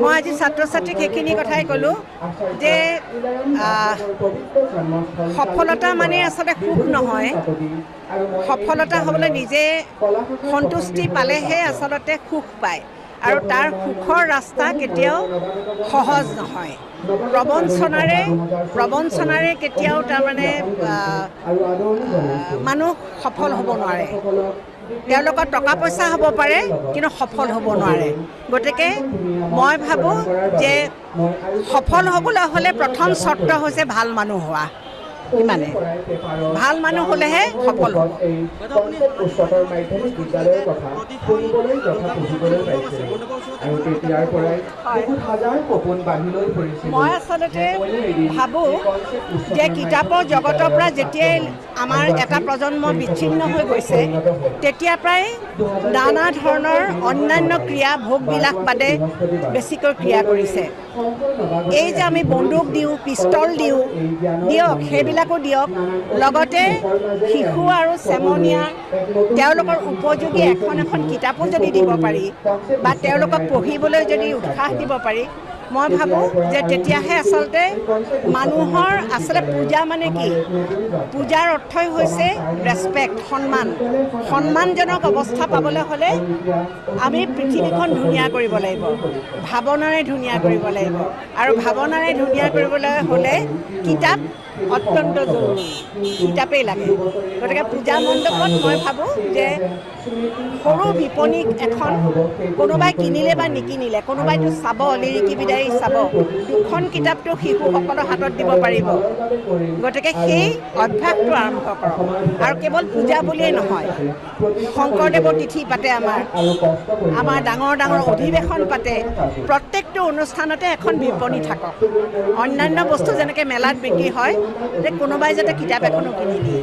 মই আজি ছাত্ৰ ছাত্ৰীক সেইখিনি কথাই ক'লোঁ যে সফলতা মানে আচলতে সুখ নহয়, সফলতা হ'বলৈ নিজে সন্তুষ্টি পালেহে আচলতে সুখ পায় আৰু তাৰ সুখৰ ৰাস্তা কেতিয়াও সহজ নহয়। প্ৰবঞ্চনাৰে কেতিয়াও তাৰমানে মানুহ সফল হ'ব নোৱাৰে। তেওঁলোকৰ টকা পইচা হ'ব পাৰে কিন্তু সফল হ'ব নোৱাৰে। গতিকে মই ভাবোঁ যে সফল হ'বলৈ হ'লে প্ৰথম চৰ্ত হৈছে ভাল মানুহ হোৱা। ইমানে ভাল মানুহ হ'লেহে সফল হ'ব। উচ্চতৰ মাধ্যমিক বিদ্যালয়ৰ কথা শুনিবলৈ তথা পঢ়িবলৈ পাইছে আৰু তেতিয়াৰ পৰাই বহুত হাজাৰ সপোন বান্ধি লৈ ফুৰিছিল। মই আচলতে ভাবোঁ যে কিতাপৰ জগতৰ পৰা যেতিয়াই আমাৰ এটা প্ৰজন্ম বিচ্ছিন্ন হৈ গৈছে তেতিয়াৰ পৰাই নানা ধৰণৰ অন্যান্য ক্ৰিয়া ভোগবিলাস বাদে বেছিকৈ ক্ৰিয়া কৰিছে। এই যে আমি বন্দুক দিওঁ, পিষ্টল দিয়ক সেইবিলাকো দিয়ক, লগতে শিশু আৰু চেমনীয়া তেওঁলোকৰ উপযোগী এখন কিতাপো যদি দিব পাৰি বা তেওঁলোকক পঢ়িবলৈ যদি উৎসাহ দিব পাৰি, মই ভাবোঁ যে তেতিয়াহে আচলতে মানুহৰ পূজা মানে কি? পূজাৰ অৰ্থই হৈছে ৰেচপেক্ট, সন্মানজনক অৱস্থা পাবলৈ হ'লে আমি পৃথিৱীখন ধুনীয়া কৰিব লাগিব, ভাৱনাৰে ধুনীয়া কৰিব লাগিব আৰু ভাৱনাৰে ধুনীয়া কৰিবলৈ হ'লে কিতাপ অত্যন্ত জৰুৰী, কিতাপেই লাগে। গতিকে পূজা মণ্ডপত মই ভাবোঁ যে সৰু বিপণী এখন কোনোবাই কিনিলে বা নিকিনিলে কোনোবাইতো চাব, লিৰিকি বিদায়ী চাব, দুখন কিতাপটো শিশুসকলৰ হাতত দিব পাৰিব। গতিকে সেই অভ্যাসটো আৰম্ভ কৰক। আৰু কেৱল পূজা বুলিয়েই নহয়, শংকৰদেৱৰ তিথি পাতে, আমাৰ ডাঙৰ ডাঙৰ অধিৱেশন পাতে, প্ৰত্যেকটো অনুষ্ঠানতে এখন বিপণী থাকক। অন্যান্য বস্তু যেনেকৈ মেলাত বিক্ৰী হয়, যে কোনোবাই যাতে কিতাপ এখনো কিনি দিয়ে।